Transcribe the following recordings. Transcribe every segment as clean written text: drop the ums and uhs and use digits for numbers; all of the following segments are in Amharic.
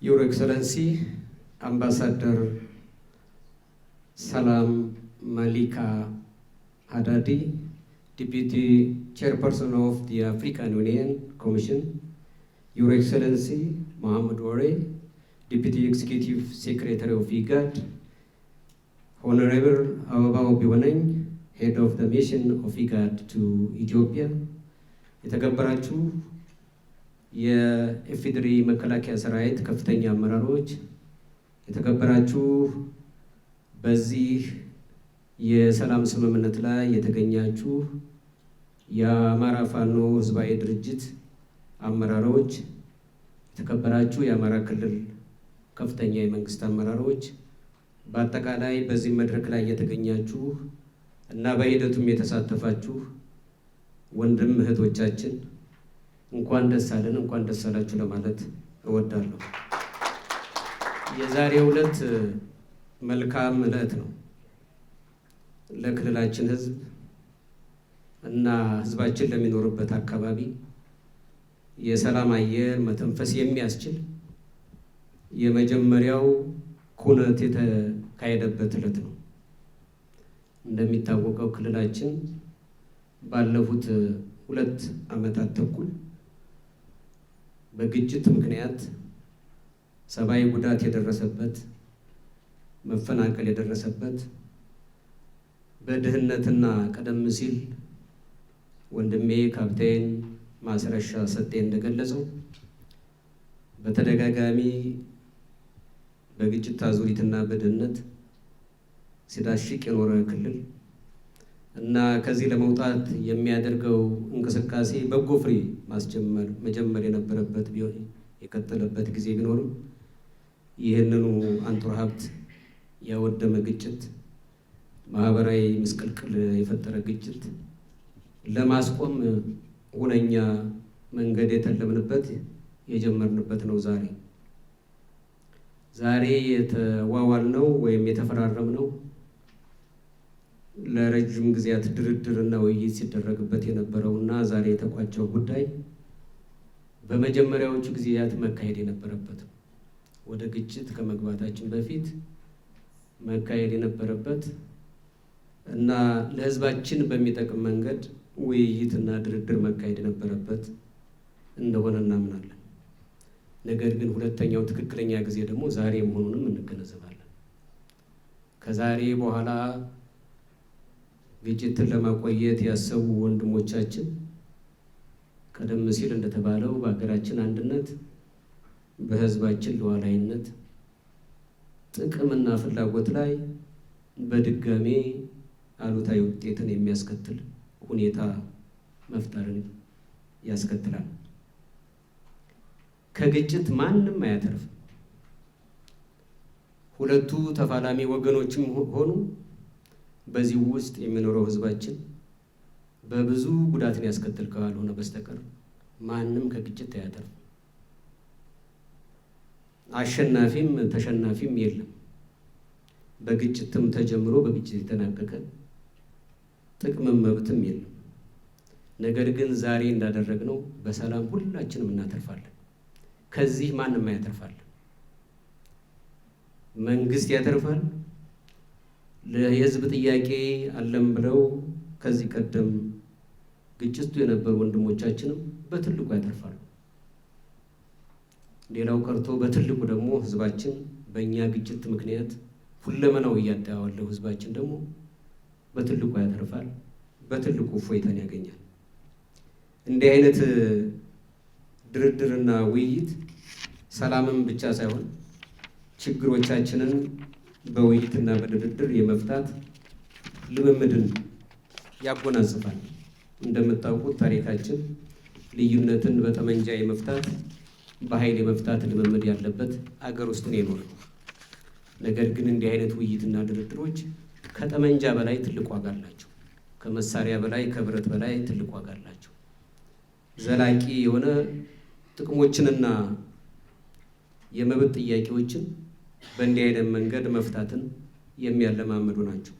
Your Excellency, Ambassador Salam Malika Haddadi, Deputy Chairperson of the African Union Commission, Your Excellency Mohamed Ware, Deputy Executive Secretary of IGAD, Honorable Ababa Obiwaneng, Head of the Mission of IGAD to Ethiopia, የተከበራችሁ የኢፌዴሪ መከላከያ ሰራዊት ከፍተኛ አመራሮች፣ የተከበራችሁ በዚህ የሰላም ስምምነት ላይ የተገኛችሁ የአማራ ፋኖ ህዝባዊ ድርጅት አመራሮች፣ የተከበራችሁ የአማራ ክልል ከፍተኛ የመንግስት አመራሮች፣ በአጠቃላይ በዚህ መድረክ ላይ የተገኛችሁ እና በሂደቱም የተሳተፋችሁ ወንድም እህቶቻችን እንኳን ደስ አለን፣ እንኳን ደስ አላችሁ ለማለት እወዳለሁ። የዛሬው ዕለት መልካም ዕለት ነው ለክልላችን ህዝብ እና ህዝባችን ለሚኖርበት አካባቢ የሰላም አየር መተንፈስ የሚያስችል የመጀመሪያው ኩነት የተካሄደበት ዕለት ነው። እንደሚታወቀው ክልላችን ባለፉት 2 ዓመታት ተኩል በግጭት ምክንያት ሰብአዊ ጉዳት የደረሰበት፣ መፈናቀል የደረሰበት፣ በድህነትና ቀደም ሲል ወንድሜ ካፕቴን ማስረሻ ሰጤ እንደገለጸው በተደጋጋሚ በግጭት አዙሪትና በድህነት ሲዳሽቅ የኖረ ክልል እና ከዚህ ለመውጣት የሚያደርገው እንቅስቃሴ በጎ ፍሬ መጀመር የነበረበት ቢሆን የቀጠለበት ጊዜ ቢኖርም ይህንኑ አንጡራ ሀብት ያወደመ ግጭት፣ ማህበራዊ ምስቅልቅል የፈጠረ ግጭት ለማስቆም ሁነኛ መንገድ የተለምንበት የጀመርንበት ነው። ዛሬ የተዋዋልነው ወይም የተፈራረምነው ለረጅም ጊዜያት ድርድርና ውይይት ሲደረግበት የነበረውና ዛሬ የተቋጨው ጉዳይ በመጀመሪያዎቹ ጊዜያት መካሄድ የነበረበት ወደ ግጭት ከመግባታችን በፊት መካሄድ የነበረበት እና ለህዝባችን በሚጠቅም መንገድ ውይይትና ድርድር መካሄድ የነበረበት እንደሆነ እናምናለን። ነገር ግን ሁለተኛው ትክክለኛ ጊዜ ደግሞ ዛሬ መሆኑንም እንገነዘባለን። ከዛሬ በኋላ ግጭትን ለማቆየት ያሰቡ ወንድሞቻችን ቀደም ሲል እንደተባለው በሀገራችን አንድነት፣ በህዝባችን ሉዓላዊነት፣ ጥቅምና ፍላጎት ላይ በድጋሜ አሉታዊ ውጤትን የሚያስከትል ሁኔታ መፍጠርን ያስከትላል። ከግጭት ማንም አያተርፍም። ሁለቱ ተፋላሚ ወገኖችም ሆኑ በዚህ ውስጥ የሚኖረው ህዝባችን በብዙ ጉዳትን ያስከትል ካልሆነ በስተቀር ማንም ከግጭት አያተርፍም። አሸናፊም ተሸናፊም የለም። በግጭትም ተጀምሮ በግጭት የተናቀቀ ጥቅምም መብትም የለም። ነገር ግን ዛሬ እንዳደረግነው በሰላም ሁላችንም እናተርፋለን። ከዚህ ማንም ያተርፋል። መንግስት ያተርፋል። ለህዝብ ጥያቄ አለም ብለው ከዚህ ቀደም ግጭቱ የነበሩ ወንድሞቻችንም በትልቁ ያተርፋሉ። ሌላው ቀርቶ በትልቁ ደግሞ ህዝባችን በእኛ ግጭት ምክንያት ሁለመናው እያጣዋለው ህዝባችን ደግሞ በትልቁ ያተርፋል፣ በትልቁ እፎይታን ያገኛል። እንዲህ አይነት ድርድርና ውይይት ሰላምን ብቻ ሳይሆን ችግሮቻችንን በውይይትና በድርድር የመፍታት ልምምድን ያጎናጽፋል። እንደምታውቁት ታሪካችን ልዩነትን በጠመንጃ የመፍታት በኃይል የመፍታት ልምምድ ያለበት አገር ውስጥ ነው የኖረው። ነገር ግን እንዲህ አይነት ውይይትና ድርድሮች ከጠመንጃ በላይ ትልቅ ዋጋ አላቸው። ከመሳሪያ በላይ ከብረት በላይ ትልቅ ዋጋ አላቸው። ዘላቂ የሆነ ጥቅሞችንና የመብት ጥያቄዎችን በእንዲህ አይነት መንገድ መፍታትን የሚያለማምዱ ናቸው።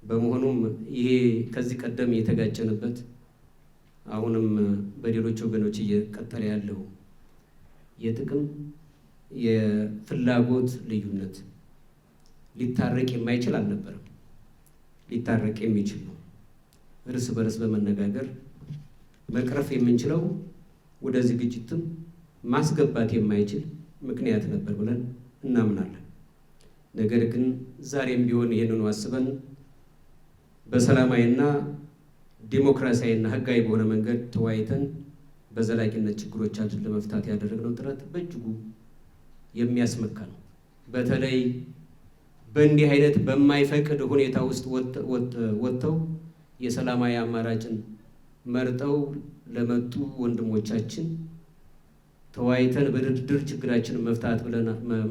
በመሆኑም ይሄ ከዚህ ቀደም የተጋጨንበት አሁንም በሌሎች ወገኖች እየቀጠለ ያለው የጥቅም የፍላጎት ልዩነት ሊታረቅ የማይችል አልነበረም። ሊታረቅ የሚችል ነው። እርስ በርስ በመነጋገር መቅረፍ የምንችለው ወደዚህ ግጭትም ማስገባት የማይችል ምክንያት ነበር ብለን እናምናለን። ነገር ግን ዛሬም ቢሆን ይህንኑ አስበን በሰላማዊና ዲሞክራሲያዊና ሕጋዊ በሆነ መንገድ ተወያይተን በዘላቂነት ችግሮቻችን ለመፍታት ያደረግነው ጥረት በእጅጉ የሚያስመካ ነው። በተለይ በእንዲህ አይነት በማይፈቅድ ሁኔታ ውስጥ ወጥተው የሰላማዊ አማራጭን መርጠው ለመጡ ወንድሞቻችን ተወያይተን በድርድር ችግራችንን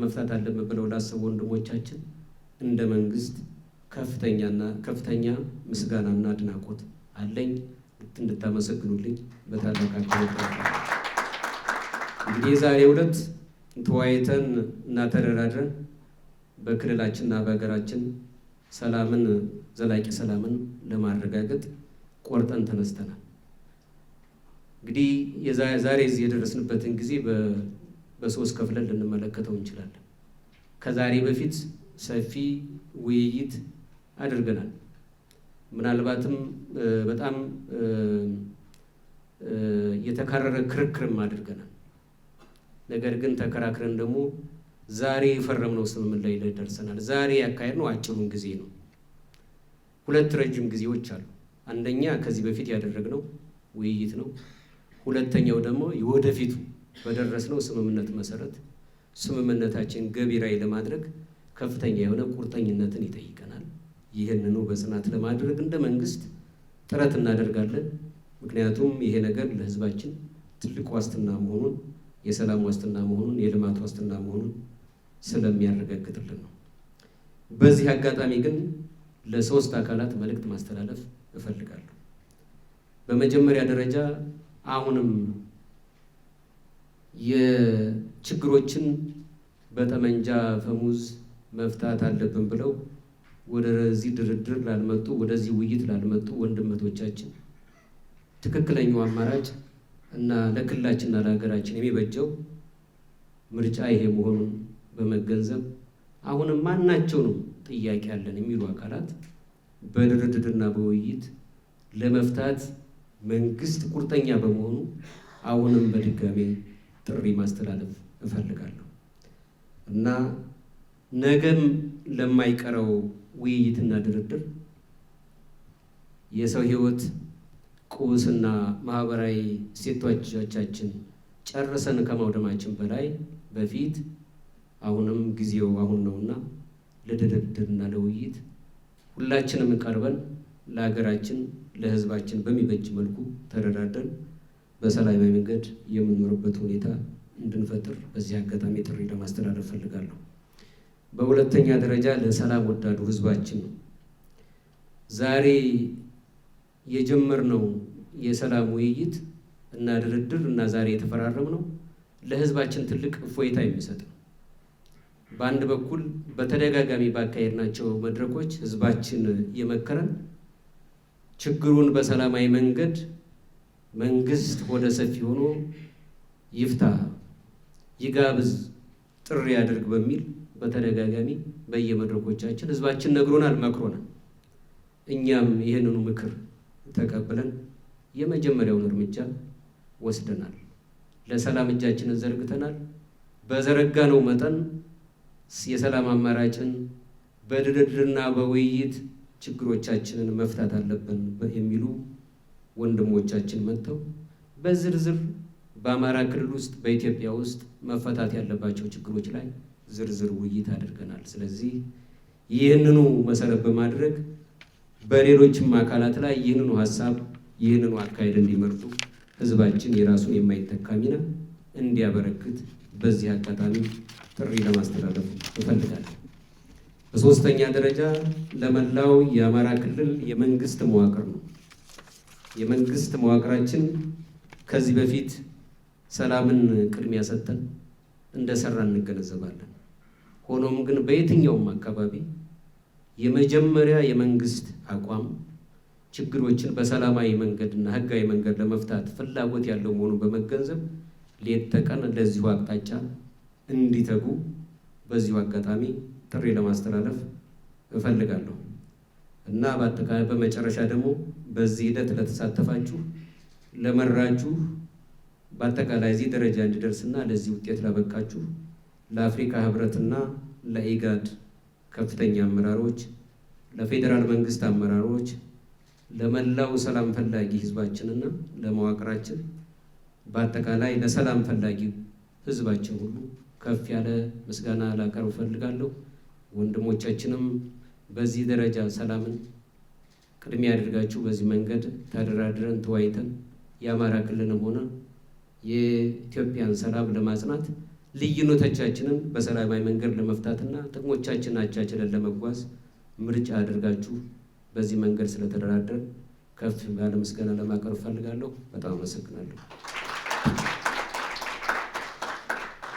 መፍታት አለብን ብለው ላሰቡ ወንድሞቻችን እንደ መንግስት ከፍተኛ ምስጋናና አድናቆት አለኝ። እንድታመሰግኑልኝ በታላቅ አክብሮት እንግዲህ የዛሬው ዕለት ተወያይተን እና ተደራድረን በክልላችንና በሀገራችን ሰላምን ዘላቂ ሰላምን ለማረጋገጥ ቆርጠን ተነስተናል። እንግዲህ ዛሬ እዚህ የደረስንበትን ጊዜ በሶስት ከፍለን ልንመለከተው እንችላለን። ከዛሬ በፊት ሰፊ ውይይት አድርገናል። ምናልባትም በጣም የተካረረ ክርክርም አድርገናል። ነገር ግን ተከራክረን ደግሞ ዛሬ የፈረምነው ስምምነት ላይ ደርሰናል። ዛሬ ያካሄድነው አጭሩን ጊዜ ነው። ሁለት ረጅም ጊዜዎች አሉ። አንደኛ ከዚህ በፊት ያደረግነው ውይይት ነው። ሁለተኛው ደግሞ የወደፊቱ በደረስነው ስምምነት መሰረት ስምምነታችን ገቢራዊ ለማድረግ ከፍተኛ የሆነ ቁርጠኝነትን ይጠይቀናል። ይህንኑ በጽናት ለማድረግ እንደ መንግስት ጥረት እናደርጋለን። ምክንያቱም ይሄ ነገር ለሕዝባችን ትልቅ ዋስትና መሆኑን፣ የሰላም ዋስትና መሆኑን፣ የልማት ዋስትና መሆኑን ስለሚያረጋግጥልን ነው። በዚህ አጋጣሚ ግን ለሶስት አካላት መልእክት ማስተላለፍ እፈልጋለሁ። በመጀመሪያ ደረጃ አሁንም የችግሮችን በጠመንጃ ፈሙዝ መፍታት አለብን ብለው ወደዚህ ድርድር ላልመጡ፣ ወደዚህ ውይይት ላልመጡ ወንድሞቻችን ትክክለኛው አማራጭ እና ለክልላችንና ለሀገራችን የሚበጀው ምርጫ ይሄ መሆኑን በመገንዘብ አሁንም ማናቸውንም ጥያቄ አለን የሚሉ አካላት በድርድርና በውይይት ለመፍታት መንግስት ቁርጠኛ በመሆኑ አሁንም በድጋሜ ጥሪ ማስተላለፍ እፈልጋለሁ እና ነገም ለማይቀረው ውይይትና ድርድር የሰው ሕይወት ቁስና ማህበራዊ እሴቶቻችን ጨርሰን ከማውደማችን በፊት አሁንም ጊዜው አሁን ነውና ለድርድርና ለውይይት ሁላችንም ቀርበን ለሀገራችን ለሕዝባችን በሚበጅ መልኩ ተደራድረን በሰላማዊ መንገድ የምንኖርበት ሁኔታ እንድንፈጥር በዚህ አጋጣሚ ጥሪ ለማስተላለፍ ፈልጋለሁ። በሁለተኛ ደረጃ ለሰላም ወዳዱ ሕዝባችን ነው። ዛሬ የጀመርነው የሰላም ውይይት እና ድርድር እና ዛሬ የተፈራረምነው ለሕዝባችን ትልቅ እፎይታ የሚሰጥ ነው። በአንድ በኩል በተደጋጋሚ ባካሄድናቸው መድረኮች ሕዝባችን የመከረን ችግሩን በሰላማዊ መንገድ መንግስት ወደ ሰፊ ሆኖ ይፍታ፣ ይጋብዝ፣ ጥሪ ያድርግ በሚል በተደጋጋሚ በየመድረኮቻችን ሕዝባችን ነግሮናል፣ መክሮናል። እኛም ይህንኑ ምክር ተቀብለን የመጀመሪያውን እርምጃ ወስደናል። ለሰላም እጃችንን ዘርግተናል። በዘረጋነው መጠን የሰላም አማራጭን በድርድርና በውይይት ችግሮቻችንን መፍታት አለብን የሚሉ ወንድሞቻችን መጥተው በዝርዝር በአማራ ክልል ውስጥ በኢትዮጵያ ውስጥ መፈታት ያለባቸው ችግሮች ላይ ዝርዝር ውይይት አድርገናል። ስለዚህ ይህንኑ መሰረት በማድረግ በሌሎችም አካላት ላይ ይህንኑ ሀሳብ ይህንኑ አካሄድ እንዲመርጡ ሕዝባችን የራሱን የማይተካ ሚና እንዲያበረክት በዚህ አጋጣሚ ጥሪ ለማስተላለፍ እፈልጋለሁ። በሶስተኛ ደረጃ ለመላው የአማራ ክልል የመንግስት መዋቅር ነው። የመንግስት መዋቅራችን ከዚህ በፊት ሰላምን ቅድሚያ ሰጥተን እንደሰራ እንገነዘባለን። ሆኖም ግን በየትኛውም አካባቢ የመጀመሪያ የመንግስት አቋም ችግሮችን በሰላማዊ መንገድና ህጋዊ መንገድ ለመፍታት ፍላጎት ያለው መሆኑን በመገንዘብ ሌት ተቀን ለዚሁ አቅጣጫ እንዲተጉ በዚሁ አጋጣሚ ጥሪ ለማስተላለፍ እፈልጋለሁ እና በአጠቃላይ በመጨረሻ ደግሞ በዚህ ሂደት ለተሳተፋችሁ፣ ለመራችሁ፣ በአጠቃላይ እዚህ ደረጃ እንዲደርስና ለዚህ ውጤት ላበቃችሁ ለአፍሪካ ህብረትና ለኢጋድ ከፍተኛ አመራሮች፣ ለፌዴራል መንግስት አመራሮች፣ ለመላው ሰላም ፈላጊ ህዝባችንና ለመዋቅራችን በአጠቃላይ ለሰላም ፈላጊ ህዝባችን ሁሉ ከፍ ያለ ምስጋና ላቀርብ እፈልጋለሁ። ወንድሞቻችንም በዚህ ደረጃ ሰላምን ቅድሚያ አድርጋችሁ በዚህ መንገድ ተደራድረን ተወያይተን የአማራ ክልልንም ሆነ የኢትዮጵያን ሰላም ለማጽናት ልዩነቶቻችንን በሰላማዊ መንገድ ለመፍታትና ጥቅሞቻችንን አቻችለን ለመጓዝ ምርጫ አድርጋችሁ በዚህ መንገድ ስለተደራደርን ከፍ ያለ ምስጋና ለማቅረብ እፈልጋለሁ። በጣም አመሰግናለሁ።